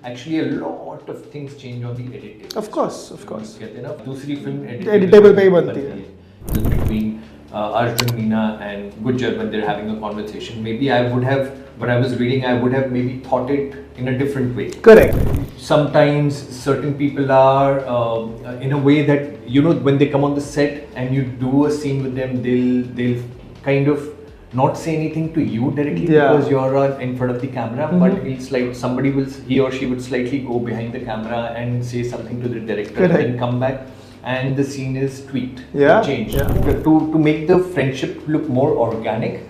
actually a lot of things change on the edit table. Of course. कहते हैं ना दूसरी फिल्म Editable पे ही बनती है. Between Arjun, Meena and Gujjar when they're having a conversation. Maybe I would have, when I was reading, I would have maybe thought it in a different way. Correct. Sometimes certain people are in a way that, you know, when they come on the set and you do a scene with them, they'll kind of not say anything to you directly because you're in front of the camera, but it's like somebody will, he or she would slightly go behind the camera and say something to the director and then come back and the scene is tweaked, changed. To make the friendship look more organic,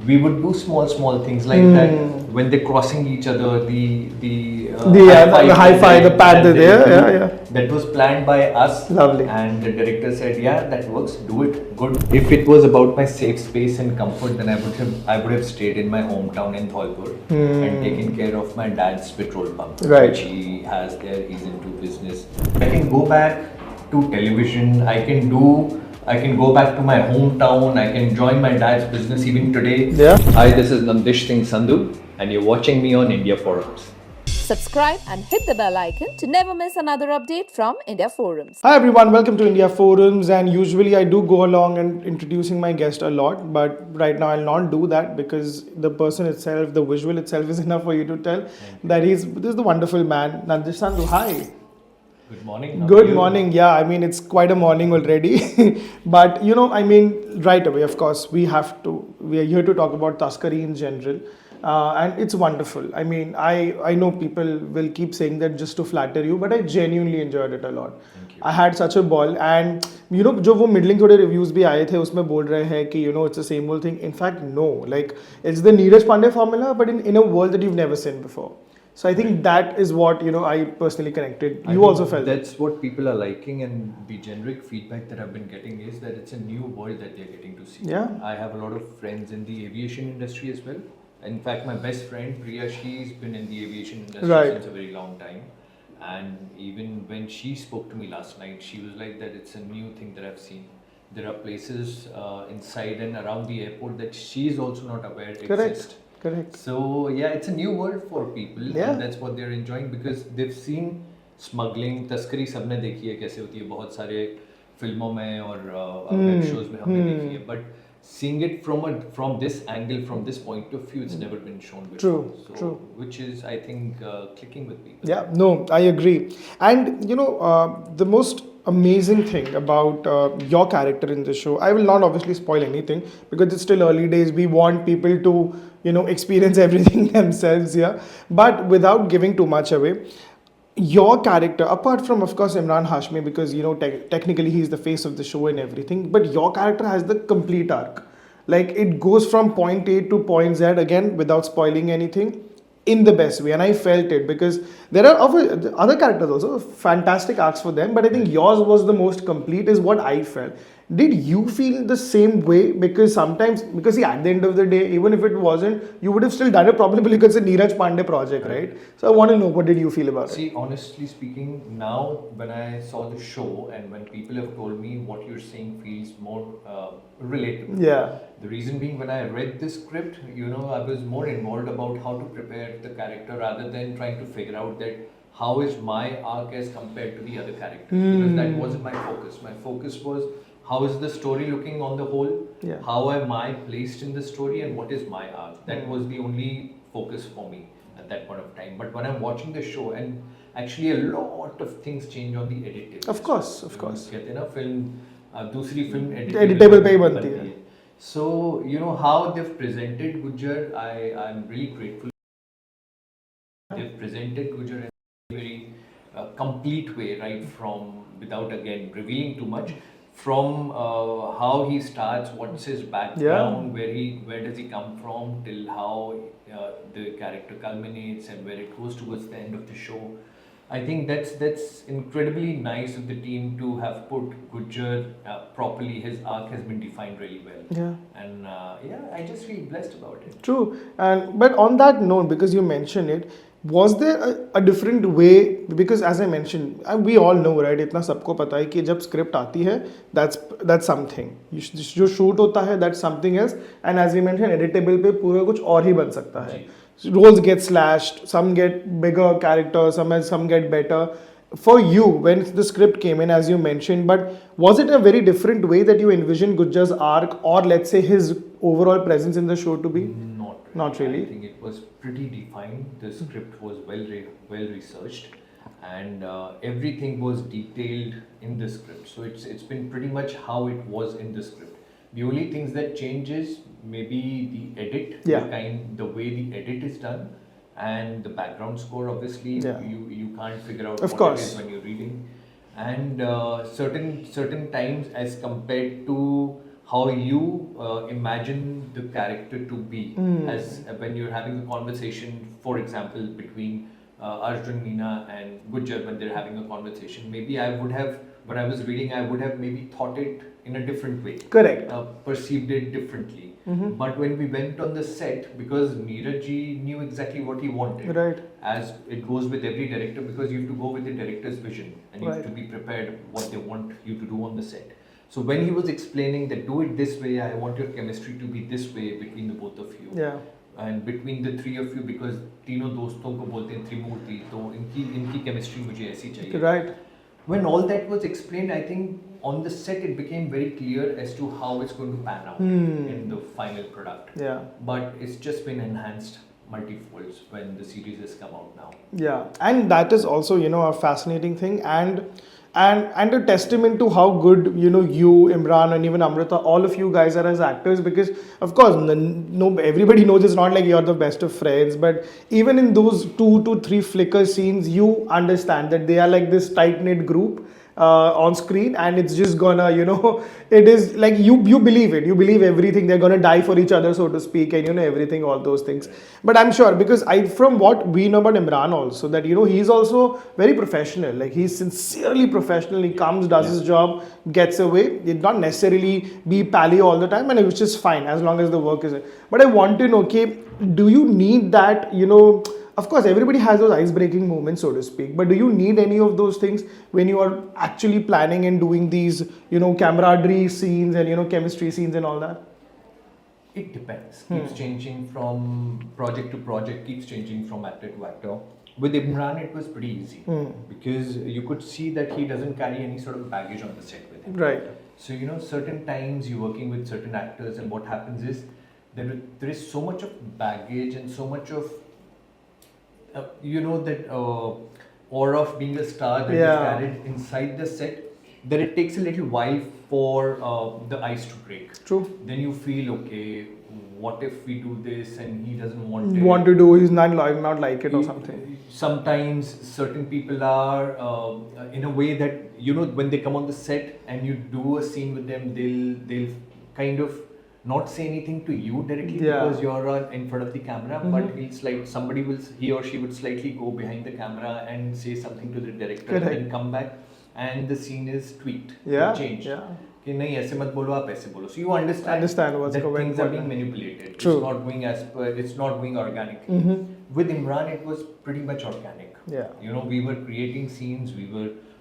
we would do small things like that when they're crossing each other, the high five, the pat there, that was planned by us. Lovely. And the director said, yeah, that works, do it, good. If it was about my safe space and comfort, then I would have stayed in my hometown in Dholpur and taken care of my dad's petrol pump, which he has there. He's into business. I can go back to television. I can go back to my hometown. I can join my dad's business even today. Hi, this is Nandish Singh Sandhu and you're watching me on India Forums. Subscribe and hit the bell icon to never miss another update from India Forums. Hi everyone, welcome to India Forums, and usually I do go along and introducing my guest a lot, but right now I'll not do that because the person itself, the visual itself is enough for you to tell that this is the wonderful man, Nandish Sandhu. Hi. Good morning. Good morning. Yeah, I mean, it's quite a morning already. But, you know, I mean, right away, of course, we are here to talk about Taskari in general. And it's wonderful. I mean, I know people will keep saying that just to flatter you, but I genuinely enjoyed it a lot. I had such a ball. And, you know, जो वो middling थोड़े reviews भी आए थे, उसमें बोल रहे हैं कि, you know, it's the same old thing. In fact, no. Like, it's the Neeraj Pandey formula, but in a world that you've never seen before. So I think that is what, you know, I personally connected. You also felt that's what people are liking, and the generic feedback that I've been getting is that it's a new world that they're getting to see. Yeah. I have a lot of friends in the aviation industry as well. In fact, my best friend Priya, she's been in the aviation industry since a very long time. And even when she spoke to me last night, she was like that it's a new thing that I've seen. There are places inside and around the airport that she's also not aware exist. Correct. So yeah, it's a new world for people, and that's what they're enjoying because they've seen smuggling. Taskari सबने देखी है कैसे होती है, बहुत सारे फिल्मों में और वेब शोज में हमने देखी है. But seeing it from this angle, from this point of view, it's never been shown before. True. Which is, I think, clicking with people. Yeah, no, I agree. And you know, the most amazing thing about your character in the show, I will not obviously spoil anything because it's still early days. We want people to, you know, experience everything themselves here, but without giving too much away. Your character, apart from of course Emraan Hashmi, because you know technically he's the face of the show and everything, but your character has the complete arc. Like it goes from point A to point Z again without spoiling anything, in the best way, and I felt it because there are other characters also fantastic arcs for them, but I think yours was the most complete is what I felt. Did you feel the same way? Because sometimes, see, at the end of the day, even if it wasn't, you would have still done it probably because it's a Neeraj Pandey project, right? So I want to know, what did you feel about it? See, honestly speaking, now when I saw the show and when people have told me what you're saying feels more relatable. Yeah. The reason being, when I read the script, you know, I was more involved about how to prepare the character rather than trying to figure out that how is my arc as compared to the other characters. Because that wasn't my focus. My focus was, how is the story looking on the whole? Yeah. How am I placed in the story and what is my arc? That was the only focus for me at that point of time. But when I'm watching the show, and actually a lot of things change on the edit table. Of course. कहते हैं ना film, दूसरी film editable पे ही बनती है. So, you know, how they've presented Gujjar, I'm really grateful. They've presented Gujjar in a very complete way, right from, without again revealing too much, from how he starts, what's his background, where does he come from, till how the character culminates and where it goes towards the end of the show. I think that's incredibly nice of the team to have put Gujjar properly. His arc has been defined really well. Yeah. And I just feel blessed about it. True. But on that note, because you mentioned it, was there a different way? Because as I mentioned, we all know, right? इतना सबको पता है कि जब script आती है, that's something. जो shoot होता है, that's something else. And as we mentioned, editable पे पूरा कुछ और ही बन सकता है. roles get slashed, some get bigger characters, some get better. For you, when the script came in, as you mentioned, but was it a very different way that you envisioned Gujjar's arc, or let's say his overall presence in the show to be? Not really. I think it was pretty defined. The script was well researched, and everything was detailed in the script. So it's been pretty much how it was in the script. The only things that changes maybe the edit, Yeah. the way the edit is done, and the background score. Obviously, Yeah. you can't figure out Of what course. it is when you're reading, and certain times as compared to how you imagine the character to be, as when you're having a conversation, for example, between Arjun, Meena, and Gujjar, when they're having a conversation, maybe I would have, when I was reading, I would have maybe thought it in a different way. Correct. Perceived it differently. But when we went on the set, because Neeraj ji knew exactly what he wanted, Right. as it goes with every director, because you have to go with the director's vision and you have Right. to be prepared what they want you to do on the set. So when he was explaining that do it this way, I want your chemistry to be this way between the both of you. Yeah. And between the three of you, because तीनों दोस्तों को बोलते हैं त्रिमूर्ति, तो इनकी chemistry मुझे ऐसी चाहिए. Right. When all that was explained, I think on the set it became very clear as to how it's going to pan out in the final product. Yeah. But it's just been enhanced multi-folds when the series has come out now. Yeah, and that is also, you know, a fascinating thing, and a testament to how good, you know, you, Imran, and even Amrita, all of you guys are as actors, because of course no everybody knows it's not like you're the best of friends, but even in those 2 to 3 flicker scenes, you understand that they are like this tight-knit group on screen, and it's just gonna, you know, it is like you believe it, you believe everything, they're gonna die for each other, so to speak, and you know, everything, all those things. But I'm sure, because from what we know about Imran also, that, you know, he's also very professional, like he's sincerely professional, he comes, does his job, gets away, did not necessarily be pally all the time, and which is fine as long as the work is. But I want to know, okay, do you need that, you know, of course, everybody has those ice-breaking moments, so to speak. But do you need any of those things when you are actually planning and doing these, you know, camaraderie scenes and, you know, chemistry scenes and all that? It depends. Keeps changing from project to project, keeps changing from actor to actor. With Imran, it was pretty easy because you could see that he doesn't carry any sort of baggage on the set with him. Right. So, you know, certain times you're working with certain actors, and what happens is there is so much of baggage and so much of you know, that aura of being a star that is carried inside the set, that it takes a little while for the ice to break. True. Then you feel, okay, what if we do this and he doesn't want to do, he's not like it or something. Sometimes certain people are in a way that, you know, when they come on the set and you do a scene with them, they'll kind of not say anything to you directly because you're in front of the camera, but it's like he or she would slightly go behind the camera and say something to the director and then come back, and the scene is tweaked, changed. कि नहीं ऐसे मत बोलो, आप ऐसे बोलो. So you understand what's that going on. Things are being manipulated. True. It's not going organic. With Imran, it was pretty much organic. Yeah. You know, we were creating scenes.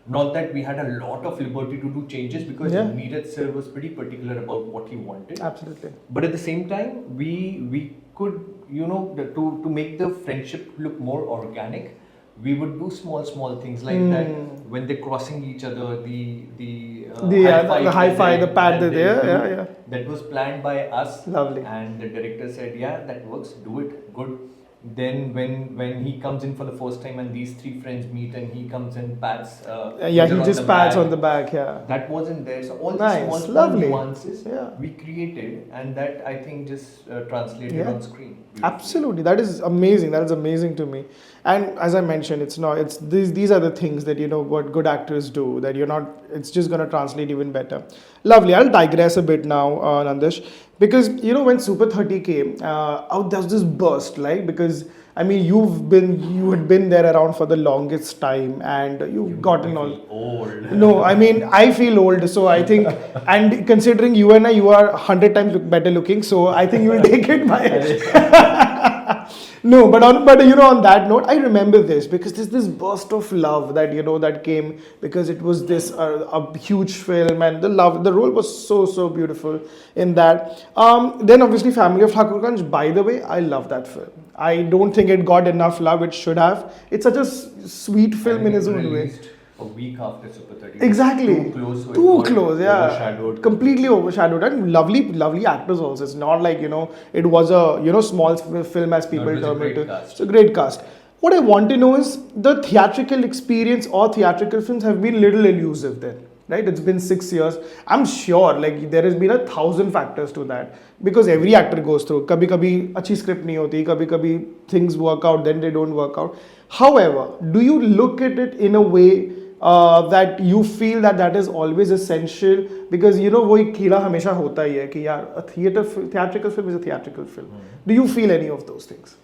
Not that we had a lot of liberty to do changes, because Neeraj sir was pretty particular about what he wanted. Absolutely. But at the same time, we could, you know, to make the friendship look more organic, we would do small things like that when they're crossing each other. The high five, the pat there, that was planned by us. Lovely. And the director said, yeah, that works, do it, good. Then when he comes in for the first time and these 3 friends meet and he comes and pats he just pats on the back, that wasn't there. So all nice. these small Lovely. nuances we created, and that I think just translated on screen beautifully. Absolutely, that is amazing to me. And as I mentioned, these are the things that, you know, what good actors do, that it's just going to translate even better. Lovely. I'll digress a bit now, Nandish, because, you know, when Super 30 came out, there was this burst, like, because I mean, you had been there around for the longest time, and you've gotten all old. No, I mean, I feel old, so I think, and considering you and you are 100 times better looking, so I think you will take it by No, but on that note, I remember this because there's this burst of love that that came because it was this a huge film, and the role was so beautiful in that. Then obviously Family of Thakurganj. By the way, I love that film. I don't think it got enough love it should have. It's such a sweet film in its own way. Released a week after Super 30. Exactly. Too close. So it Too got close, yeah. Overshadowed. Completely overshadowed, and lovely actors also. It's not like it was a small film as people No, it was a term it. great cast. It's a great cast. What I want to know is the theatrical experience or theatrical films have been little elusive then, right? It's been 6 years. I'm sure like there has been 1,000 factors to that because every actor goes through. Kabhi kabhi अच्छी script नहीं होती, kabhi kabhi things work out, then they don't work out. However, do you look at it in a way that you feel that is always essential because वो एक कीड़ा हमेशा होता ही है कि यार a theatrical film is a theatrical film. Do you feel any of those things?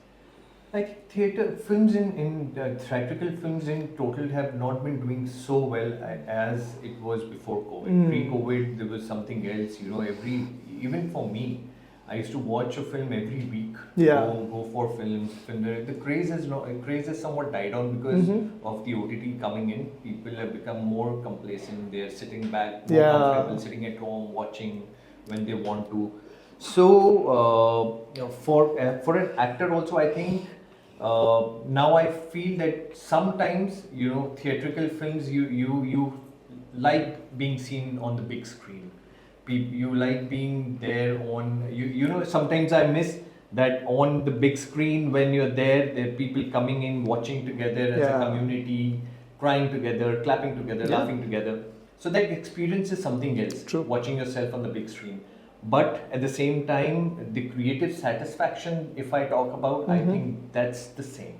Like theatre films in theatrical films in total have not been doing so well as it was before COVID. Pre-COVID, there was something else. Even for me, I used to watch a film every week. Yeah. Go for films. The craze has somewhat died down because of the OTT coming in. People have become more complacent. They're sitting back, more comfortable, sitting at home, watching when they want to. So for an actor also, I think now I feel that sometimes theatrical films you like being seen on the big screen. You like being there on sometimes I miss that on the big screen when you're there are people coming in watching together as a community, crying together, clapping together, laughing together. So that experience is something else. True. Watching yourself on the big screen. But at the same time, the creative satisfaction, if I talk about, I think that's the same.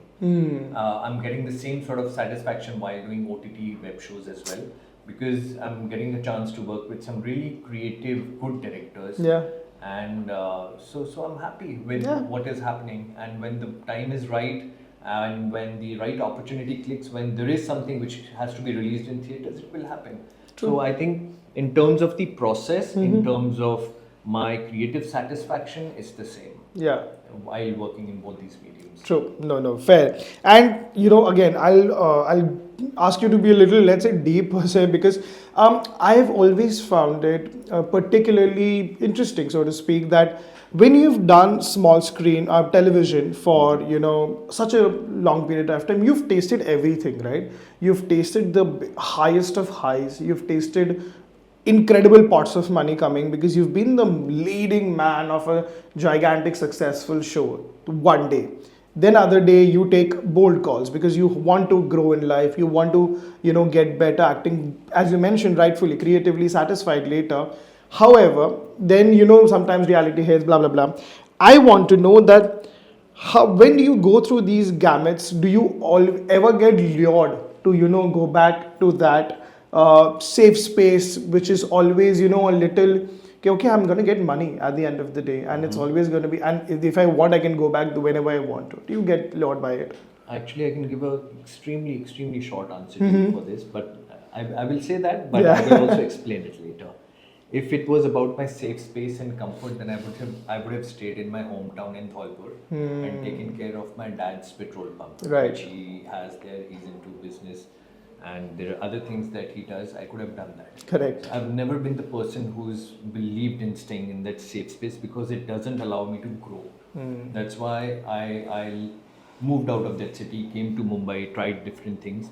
I'm getting the same sort of satisfaction while doing OTT web shows as well, because I'm getting a chance to work with some really creative, good directors. Yeah. And so I'm happy with what is happening. And when the time is right, and when the right opportunity clicks, when there is something which has to be released in theaters, it will happen. True. So I think in terms of the process, in terms of my creative satisfaction, is the same. Yeah. While working in both these mediums. True. No, fair. And again, I'll ask you to be a little, let's say, deep per se, because I've always found it particularly interesting, so to speak, that when you've done small screen television for such a long period of time, you've tasted everything, right? You've tasted the highest of highs. You've tasted incredible pots of money coming because you've been the leading man of a gigantic successful show one day. Then other day you take bold calls because you want to grow in life, you want to get better acting, as you mentioned rightfully, creatively satisfied later. However, then sometimes reality hits, blah blah blah. I want to know that when you go through these gamuts, do you ever get lured to go back to that safe space, which is always a little okay, I'm going to get money at the end of the day, and it's always going to be, and if I want, I can go back to whenever I want to. Do you get lured by it? Actually, I can give a extremely short answer to you for this, but I will say that, but I will also explain it later. If it was about my safe space and comfort, then I would have stayed in my hometown in Dholpur and taken care of my dad's petrol pump, which he has there. He's into business, and there are other things that he does. I could have done that. Correct. I've never been the person who's believed in staying in that safe space because it doesn't allow me to grow. That's why I moved out of that city, came to Mumbai, tried different things.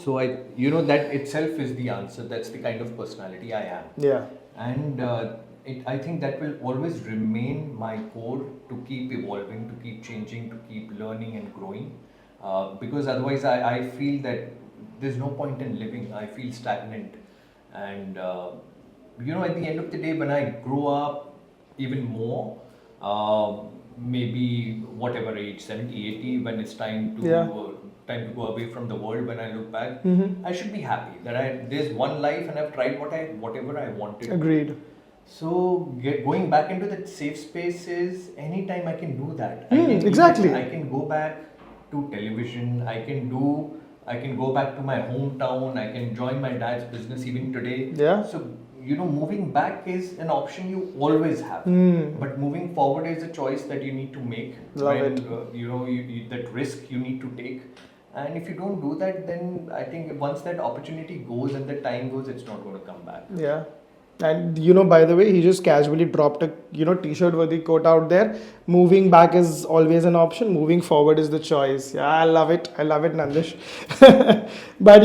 So that itself is the answer. That's the kind of personality I am. Yeah. And I think that will always remain my core, to keep evolving, to keep changing, to keep learning and growing. Because otherwise I feel that there's no point in living. I feel stagnant. And at the end of the day, when I grow up even more, maybe whatever age, 70, 80, when it's time to go away from the world, when I look back, I should be happy that there's one life and I've tried whatever I wanted. Agreed. So going back into that safe space is anytime I can do that. Exactly. I can go back to television. I can go back to my hometown. I can join my dad's business even today. Yeah. So moving back is an option you always have, but moving forward is a choice that you need to make. Love when it. that risk you need to take, and if you don't do that, then I think once that opportunity goes and the time goes, it's not going to come back. Yeah. And by the way, he just casually dropped a t-shirt worthy quote out there. Moving back is always an option. Moving forward is the choice. Yeah, I love it. I love it, Nandish. But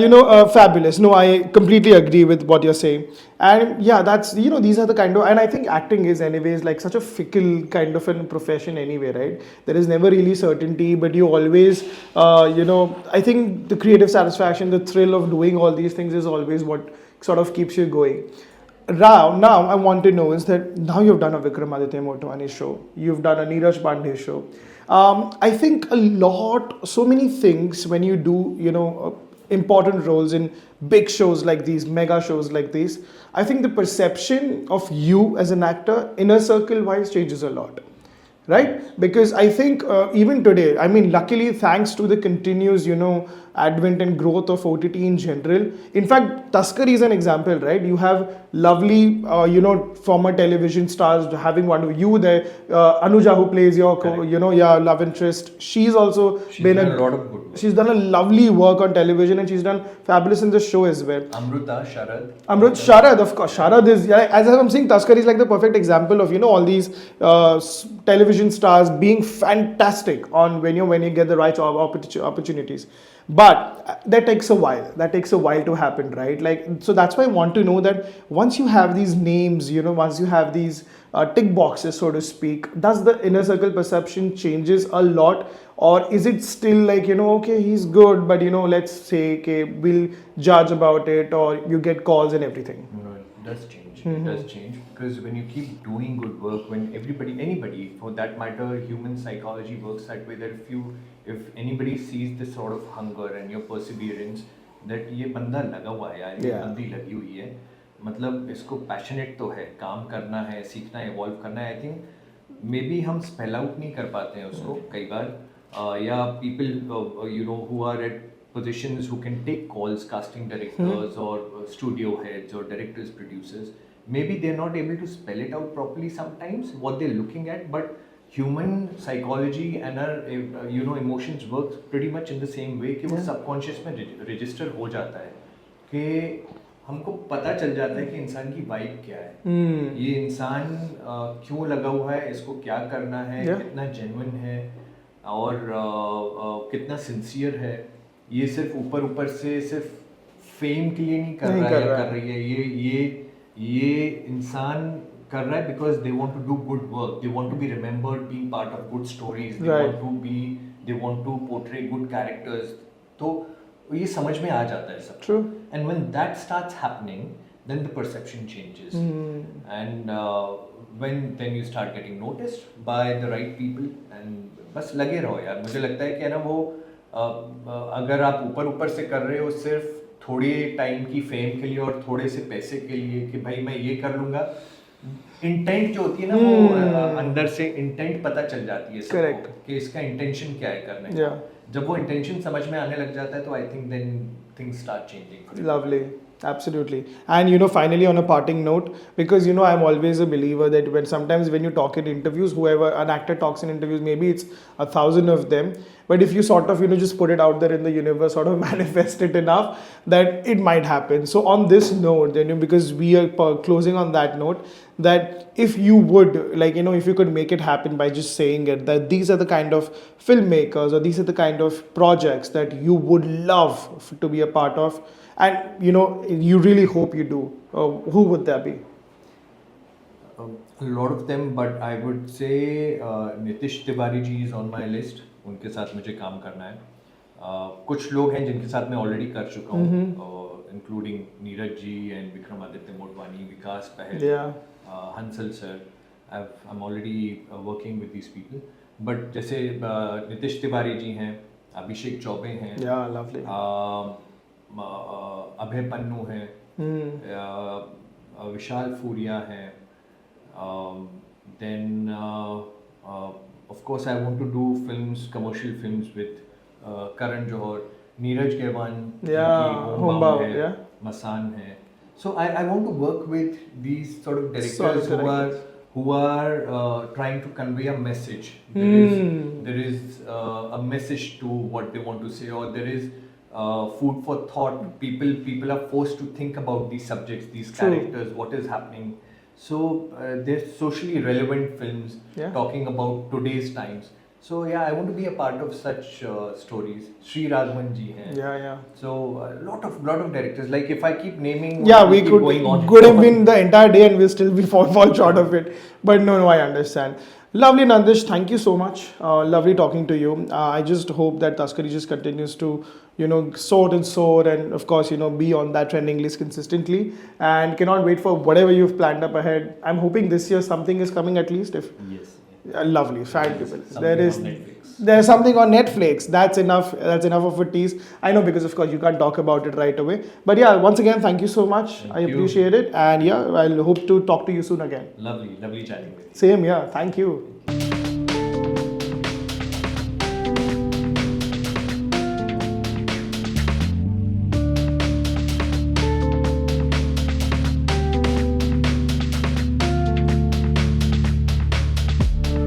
fabulous. No, I completely agree with what you're saying. And yeah, that's these are the kind of, and I think acting is anyways like such a fickle kind of a profession anyway, right? There is never really certainty, but you always, I think the creative satisfaction, the thrill of doing all these things is always what sort of keeps you going. Now I want to know is that now you've done a Vikramaditya Motwani show, you've done a Neeraj Pandey show. I think so many things when you do, important roles in big shows like these, mega shows like these, I think the perception of you as an actor, inner circle wise, changes a lot. Right? Because I think even today, I mean, luckily, thanks to the continuous, advent and growth of OTT in general. In fact, Taskari is an example, right? You have lovely, former television stars having one of you there. Anuja, who plays your, love interest. She's also She's done a lot of good work. She's done a lovely work on television and she's done fabulous in the show as well. Sharad, of course. Sharad is, as I'm saying, Taskari is like the perfect example of, all these television stars being fantastic on when you get the right opportunities. But that takes a while. That takes a while to happen, right? So that's why I want to know that once you have these names, once you have these tick boxes, so to speak, does the inner circle perception changes a lot? Or is it still like, okay, he's good, but let's say, okay, we'll judge about it, or you get calls and everything? No, it does change. It does change because when you keep doing good work, when anybody for that matter, human psychology works that way, that if anybody sees this sort of hunger and your perseverance, that ये बंदा लगा हुआ है यार, ये बंदी लगी हुई है, मतलब इसको पैशनेट तो है, काम करना है, सीखना है, इवॉल्व करना है. आई थिंक मे बी हम स्पेल आउट नहीं कर पाते हैं उसको कई बार, या people who are at positions who can take calls, casting directors or studio heads or directors, producers, maybe they're not able to spell it out properly sometimes what they're looking at, but human psychology and our emotions work pretty much in the same way कि वो subconscious में register हो जाता है कि हमको पता चल जाता है कि इंसान की वाइब क्या है, ये इंसान क्यों लगा हुआ है, इसको क्या करना है, कितना जेन्युइन है और कितना सिंसियर है. ये सिर्फ ऊपर से सिर्फ फेम के लिए नहीं कर रहा है या कर रही है, ये इंसान कर रहा है because they want to do good work, they want to be remembered being part of good stories, they want to portray good characters. तो ये समझ में आ जाता है सब. True. And when that starts happening, then the perception changes. And then you start getting noticed by the right people, and बस लगे रहो यार. मुझे लगता है कि ना वो अगर आप ऊपर से कर रहे हो सिर्फ थोड़ी टाइम की फेम के लिए और थोड़े से पैसे के लिए कि भाई मैं ये कर लूँगा, इंटेंट जो होती है ना वो अंदर से इंटेंट पता चल जाती है सबको कि इसका इंटेंशन क्या है करने का. जब वो इंटेंशन समझ में आने लग जाता है तो I think then things start changing. Lovely. Absolutely. And finally on a parting note, because I'm always a believer that sometimes when you talk in interviews, whoever an actor talks in interviews, maybe it's 1,000 of them, but if you sort of just put it out there in the universe, sort of manifest it enough, that it might happen. So on this note, then because we are closing on that note, that if you would if you could make it happen by just saying it, that these are the kind of filmmakers or these are the kind of projects that you would love to be a part of, and you really hope you do, who would that be? A lot of them, but I would say Nitish Tiwari ji is on my list. उनके साथ मुझे काम करना है. कुछ लोग हैं जिनके साथ मैं ऑलरेडी कर चुका हूँ, including Neeraj ji and Vikramaditya Motwane, Vikas Bahl, Hansal sir. I'm already working with these people. But जैसे नितिश तिवारी जी हैं, अभिषेक चौबे हैं, lovely. अभय पन्नू हैं, विशाल फूरिया हैं. Then of course I want to do films, commercial films with Karan Johar, Neeraj गेवान, होमबाव है, मसान है. So I want to work with these sort of directors Solid who directors. are trying to convey a message. There is a message to what they want to say, or there is food for thought. People are forced to think about these subjects, these True. characters, what is happening. So they're socially relevant films Yeah. talking about today's times. So yeah, I want to be a part of such stories. Sri Raghavan ji hai. Yeah, yeah. So a lot of directors. Like if I keep naming, Yeah, we'll we keep could going on. could have been the entire day and we'll still be fall short of it. But no, I understand. Lovely, Nandish. Thank you so much. Lovely talking to you. I just hope that Taskari just continues to, soar and of course, be on that trending list consistently. And cannot wait for whatever you've planned up ahead. I'm hoping this year something is coming at least. If Yes. lovely, fabulous. Something There is on Netflix. there's something on Netflix. That's enough. That's enough of a tease. I know because of course you can't talk about it right away. But yeah, once again, thank you so much. Thank I you. appreciate it. And yeah, I'll hope to talk to you soon again. Lovely chatting with you. Same, yeah. Thank you.